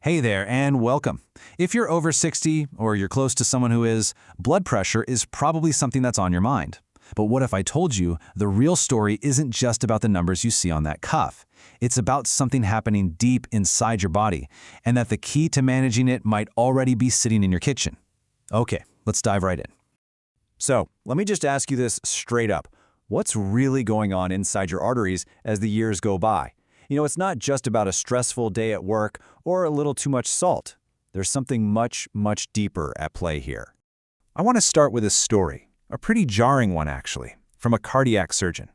Hey there, and welcome. If you're over 60 or you're close to someone who is, blood pressure is probably something that's on your mind. But what if I told you the real story isn't just about the numbers you see on that cuff? It's about something happening deep inside your body, and that the key to managing it might already be sitting in your kitchen. Okay, let's dive right in. So, let me just ask you this straight up. What's really going on inside your arteries as the years go by? It's not just about a stressful day at work or a little too much salt. There's something much, much deeper at play here. I want to start with a story, a pretty jarring one actually, from a cardiac surgeon.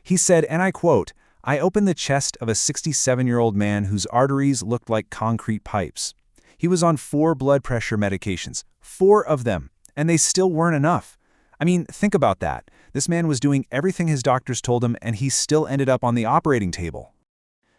He said, and I quote, "I opened the chest of a 67-year-old man whose arteries looked like concrete pipes. He was on 4 blood pressure medications, 4 of them, and they still weren't enough. I mean, think about that. This man was doing everything his doctors told him, and he still ended up on the operating table."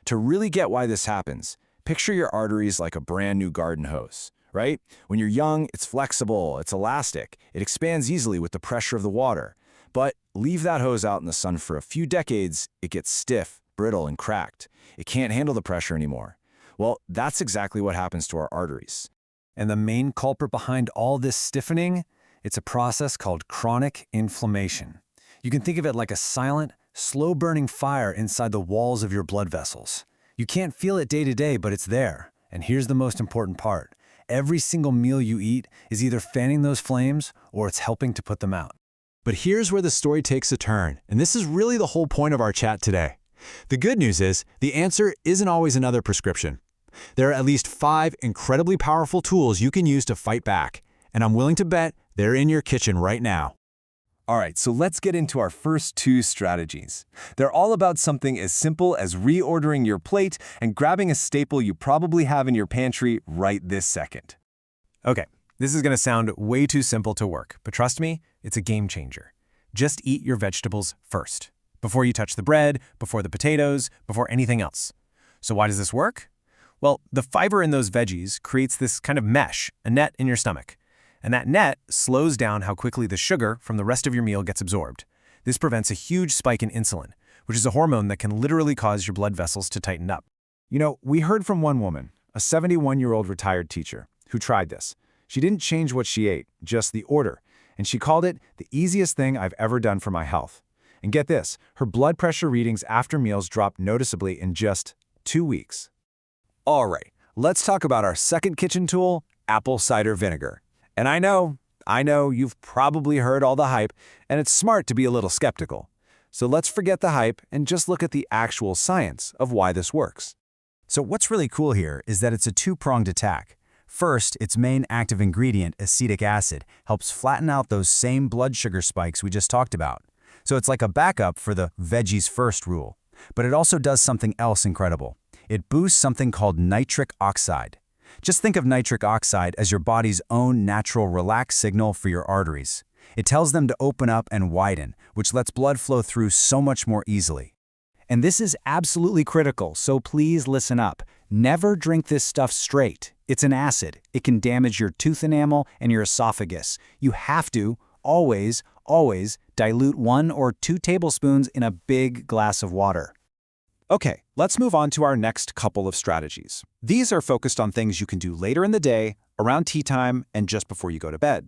To really get why this happens, picture your arteries like a brand new garden hose, right? When you're young, it's flexible, it's elastic, it expands easily with the pressure of the water. But leave that hose out in the sun for a few decades, it gets stiff, brittle, and cracked. It can't handle the pressure anymore. Well, that's exactly what happens to our arteries. And the main culprit behind all this stiffening? It's a process called chronic inflammation. You can think of it like a silent, slow-burning fire inside the walls of your blood vessels. You can't feel it day to day, but it's there. And here's the most important part. Every single meal you eat is either fanning those flames or it's helping to put them out. But here's where the story takes a turn, and this is really the whole point of our chat today. The good news is, the answer isn't always another prescription. There are at least 5 incredibly powerful tools you can use to fight back, and I'm willing to bet they're in your kitchen right now. All right, so let's get into our first 2 strategies. They're all about something as simple as reordering your plate and grabbing a staple you probably have in your pantry right this second. Okay, this is going to sound way too simple to work, but trust me, it's a game changer. Just eat your vegetables first, before you touch the bread, before the potatoes, before anything else. So why does this work? Well, the fiber in those veggies creates this kind of mesh, a net in your stomach. And that net slows down how quickly the sugar from the rest of your meal gets absorbed. This prevents a huge spike in insulin, which is a hormone that can literally cause your blood vessels to tighten up. We heard from one woman, a 71-year-old retired teacher, who tried this. She didn't change what she ate, just the order, and she called it the easiest thing I've ever done for my health. And get this, her blood pressure readings after meals dropped noticeably in just 2 weeks. All right, let's talk about our second kitchen tool, apple cider vinegar. And I know, you've probably heard all the hype, and it's smart to be a little skeptical. So let's forget the hype and just look at the actual science of why this works. So what's really cool here is that it's a 2-pronged attack. First, its main active ingredient, acetic acid, helps flatten out those same blood sugar spikes we just talked about. So it's like a backup for the veggies first rule. But it also does something else incredible. It boosts something called nitric oxide. Just think of nitric oxide as your body's own natural relax signal for your arteries. It tells them to open up and widen, which lets blood flow through so much more easily. And this is absolutely critical, so please listen up. Never drink this stuff straight. It's an acid. It can damage your tooth enamel and your esophagus. You have to, always, dilute 1 or 2 tablespoons in a big glass of water. Okay, let's move on to our next couple of strategies. These are focused on things you can do later in the day, around tea time, and just before you go to bed.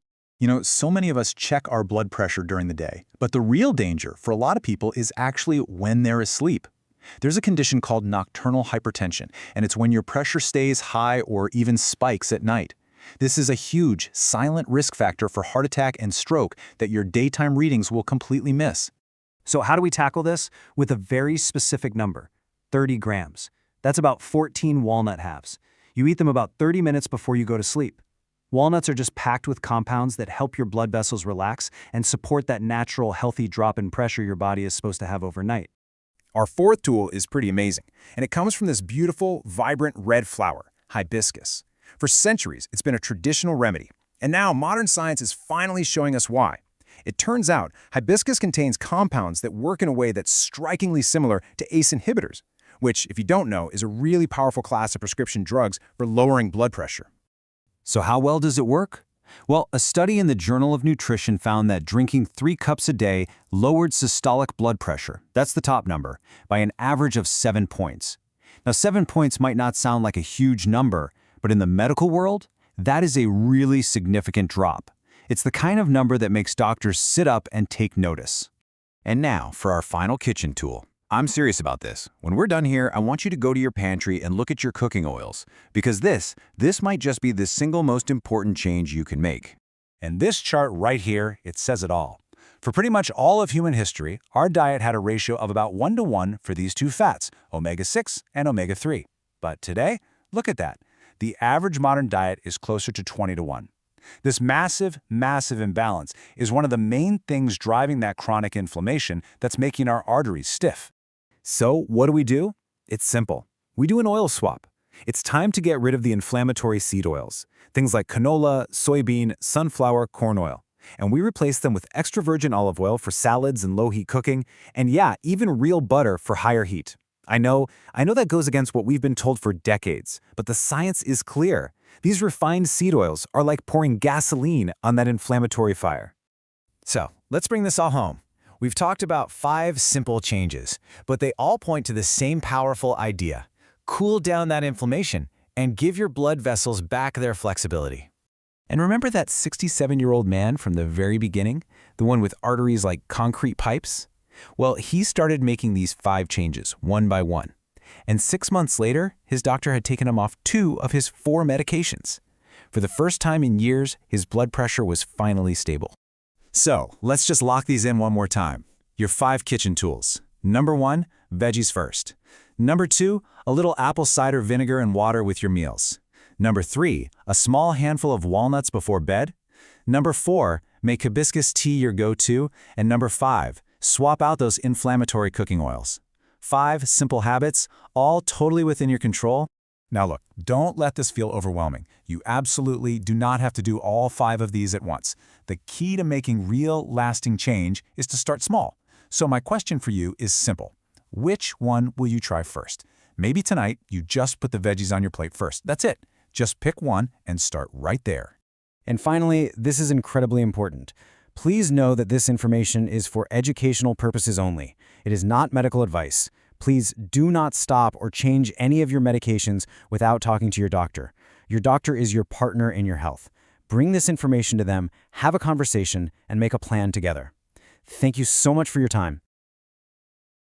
So many of us check our blood pressure during the day, but the real danger for a lot of people is actually when they're asleep. There's a condition called nocturnal hypertension, and it's when your pressure stays high or even spikes at night. This is a huge, silent risk factor for heart attack and stroke that your daytime readings will completely miss. So how do we tackle this? With a very specific number, 30 grams. That's about 14 walnut halves. You eat them about 30 minutes before you go to sleep. Walnuts are just packed with compounds that help your blood vessels relax and support that natural, healthy drop in pressure your body is supposed to have overnight. Our fourth tool is pretty amazing, and it comes from this beautiful, vibrant red flower, hibiscus. For centuries, it's been a traditional remedy, and now modern science is finally showing us why. It turns out hibiscus contains compounds that work in a way that's strikingly similar to ACE inhibitors, which, if you don't know, is a really powerful class of prescription drugs for lowering blood pressure. So how well does it work? Well, a study in the Journal of Nutrition found that drinking 3 cups a day lowered systolic blood pressure, that's the top number, by an average of 7 points. Now, 7 points might not sound like a huge number, But in the medical world, that is a really significant drop. It's the kind of number that makes doctors sit up and take notice. And now for our final kitchen tool. I'm serious about this. When we're done here, I want you to go to your pantry and look at your cooking oils, because this might just be the single most important change you can make. And this chart right here, it says it all. For pretty much all of human history, our diet had a ratio of about 1-to-1 for these two fats, omega-6 and omega-3. But today, look at that. The average modern diet is closer to 20-to-1. This massive imbalance is one of the main things driving that chronic inflammation that's making our arteries stiff. So what do? It's simple. We do an oil swap. It's time to get rid of the inflammatory seed oils, things like canola, soybean, sunflower, corn oil. And we replace them with extra virgin olive oil for salads and low-heat cooking, and yeah, even real butter for higher heat. I know that goes against what we've been told for decades, but the science is clear. These refined seed oils are like pouring gasoline on that inflammatory fire. So, let's bring this all home. We've talked about 5 simple changes, but they all point to the same powerful idea. Cool down that inflammation and give your blood vessels back their flexibility. And remember that 67-year-old man from the very beginning, the one with arteries like concrete pipes? Well, he started making these 5 changes, one by one. And 6 months later, his doctor had taken him off 2 of his 4 medications. For the first time in years, his blood pressure was finally stable. So, let's just lock these in one more time. Your 5 kitchen tools. Number 1, veggies first. Number 2, a little apple cider vinegar and water with your meals. Number 3, a small handful of walnuts before bed. Number 4, make hibiscus tea your go-to. And number 5, swap out those inflammatory cooking oils. 5 simple habits, all totally within your control. Now look, don't let this feel overwhelming. You absolutely do not have to do all 5 of these at once. The key to making real, lasting change is to start small. So my question for you is simple. Which one will you try first? Maybe tonight you just put the veggies on your plate first. That's it. Just pick one and start right there. And finally, this is incredibly important. Please know that this information is for educational purposes only. It is not medical advice. Please do not stop or change any of your medications without talking to your doctor. Your doctor is your partner in your health. Bring this information to them, have a conversation, and make a plan together. Thank you so much for your time.